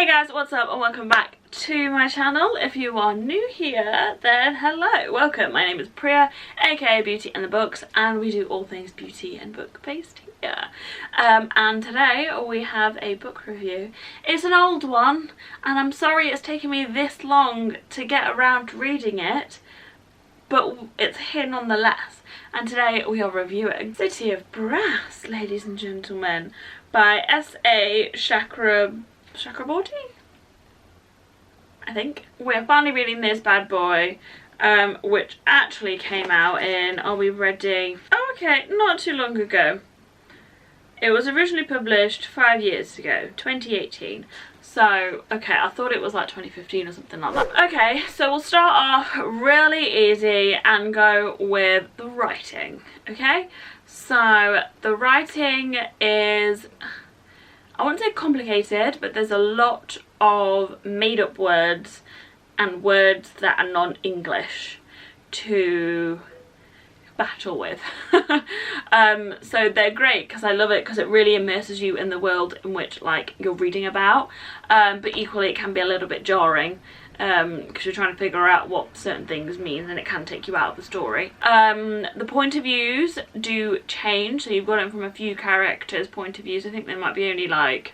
Hey guys, what's up and welcome back to my channel. If you are new here, then hello, welcome. My name is Priya, aka Beauty and the Books, and we do all things beauty and book based here. And today we have a book review. It's an old one, and I'm sorry it's taken me this long to get around to reading it, but it's here nonetheless. And today we are reviewing City of Brass, ladies and gentlemen, by S.A. Chakraborty, I think. We're finally reading this bad boy, which actually came out in, are we ready? Oh, okay, not too long ago. It was originally published 5 years ago, 2018. So, okay, I thought it was like 2015 or something like that. Okay, so we'll start off really easy and go with the writing, okay? So, the writing is, I wouldn't say complicated, but there's a lot of made-up words and words that are non-English to battle with. So they're great because I love it because it really immerses you in the world in which like you're reading about, but equally it can be a little bit jarring because you're trying to figure out what certain things mean and it can take you out of the story. The point of views do change, so you've got it from a few characters' point of views. I think there might be only like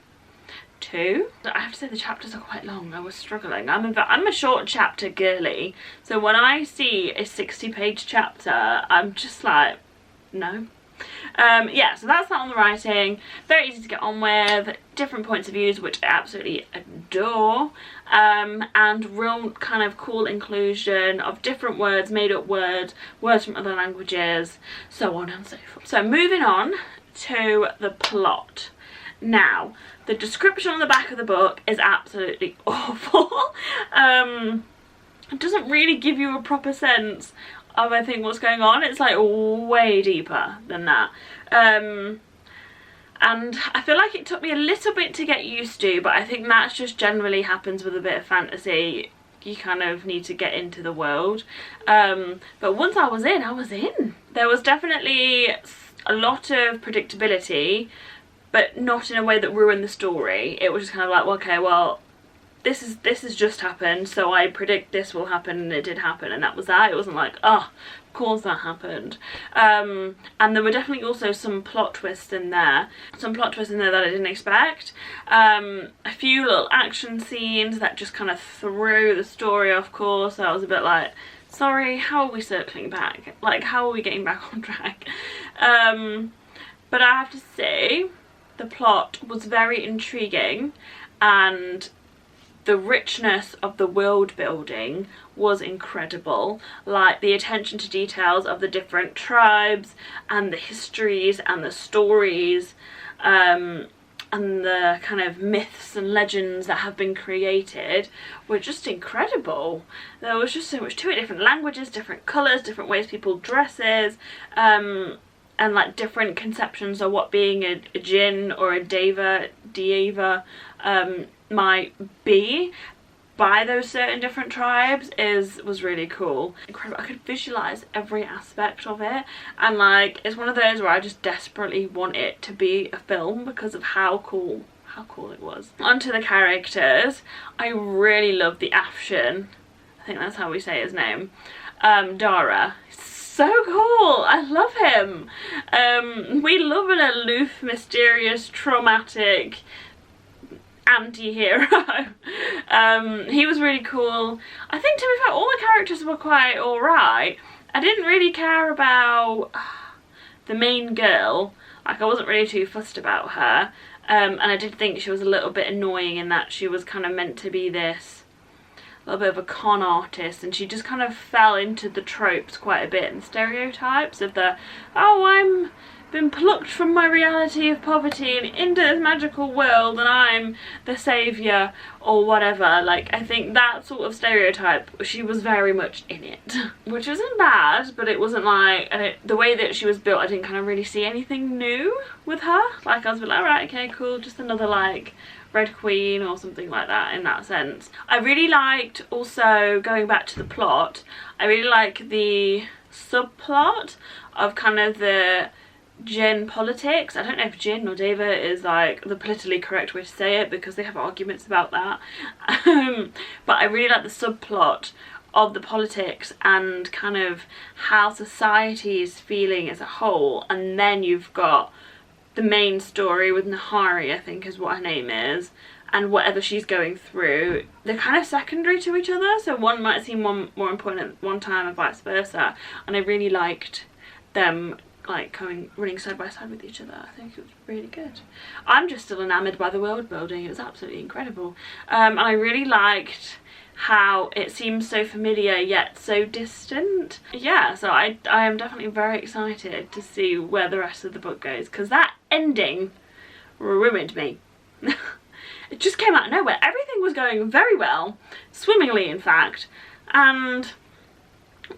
2. I have to say the chapters are quite long. I was struggling. I'm a short chapter girly, so when I see a 60-page chapter I'm just like, no. Yeah, so that's that on the writing. Very easy to get on with, different points of views which I absolutely adore, and real kind of cool inclusion of different words, made up words, words from other languages, so on and so forth. So moving on to the plot. Now, the description on the back of the book is absolutely awful. It doesn't really give you a proper sense of, I think, what's going on. It's like way deeper than that. And I feel like it took me a little bit to get used to, but I think that just generally happens with a bit of fantasy. You kind of need to get into the world. But once I was in, I was in. There was definitely a lot of predictability, but not in a way that ruined the story. It was just kind of like, well, okay, well, this has just happened, so I predict this will happen, and it did happen, and that was that. It wasn't like, oh, of course that happened. And there were definitely also some plot twists in there. Some plot twists in there that I didn't expect. A few little action scenes that just kind of threw the story off course. I was a bit like, sorry, how are we circling back? Like, how are we getting back on track? But I have to say, the plot was very intriguing, and the richness of the world building was incredible. Like the attention to details of the different tribes and the histories and the stories, and the kind of myths and legends that have been created were just incredible. There was just so much to it. Different languages, different colours, different ways people dresses, and like different conceptions of what being a djinn or a deva might be by those certain different tribes was really cool. Incredible. I could visualize every aspect of it, and like it's one of those where I just desperately want it to be a film because of how cool it was. Onto the characters. I really love the Afshan, I think that's how we say his name, Dara. So cool, I love him. We love an aloof, mysterious, traumatic anti-hero. He was really cool. I think, to be fair, all the characters were quite alright. I didn't really care about the main girl. Like, I wasn't really too fussed about her, and I did think she was a little bit annoying in that she was kind of meant to be this little bit of a con artist, and she just kind of fell into the tropes quite a bit and stereotypes of the, oh, I'm been plucked from my reality of poverty and into this magical world and I'm the saviour or whatever. Like, I think that sort of stereotype, she was very much in it, which isn't bad, but it wasn't like, the way that she was built, I didn't kind of really see anything new with her. Like, I was like, alright, okay, cool, just another like Red Queen or something like that in that sense. I really liked, also going back to the plot, I really like the subplot of kind of the gin politics. I don't know if gin or Deva is like the politically correct way to say it, because they have arguments about that. But I really like the subplot of the politics and kind of how society is feeling as a whole, and then you've got the main story with Nahari, I think is what her name is, and whatever she's going through. They're kind of secondary to each other, so one might seem more important at one time and vice versa, and I really liked them like running side by side with each other. I think it was really good. I'm just still enamoured by the world building. It was absolutely incredible. And I really liked how it seems so familiar yet so distant. Yeah, so I am definitely very excited to see where the rest of the book goes, because that ending ruined me. It just came out of nowhere. Everything was going very well, swimmingly in fact, and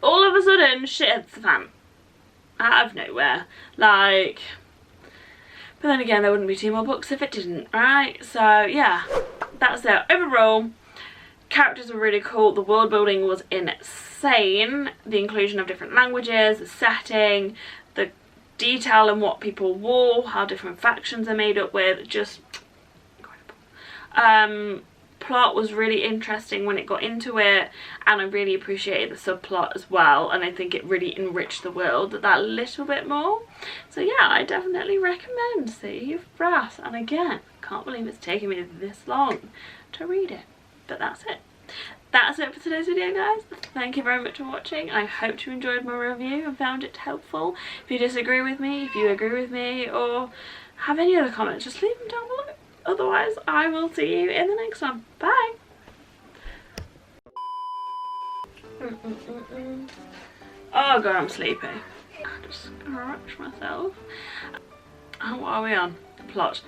all of a sudden shit hits the fan out of nowhere. Like, but then again, there wouldn't be 2 more books if it didn't, right? So yeah, that's it. Overall, characters were really cool, the world building was insane, the inclusion of different languages, the setting, the detail in what people wore, how different factions are made up with, just incredible. Plot was really interesting when it got into it, and I really appreciated the subplot as well, and I think it really enriched the world that little bit more. So yeah, I definitely recommend City of Brass, and again, can't believe it's taken me this long to read it. But that's it. That's it for today's video, guys. Thank you very much for watching. I hope you enjoyed my review and found it helpful. If you disagree with me, if you agree with me, or have any other comments, just leave them down below. Otherwise, I will see you in the next one. Bye! Oh god, I'm sleepy. I just scratched myself. What are we on? The plot.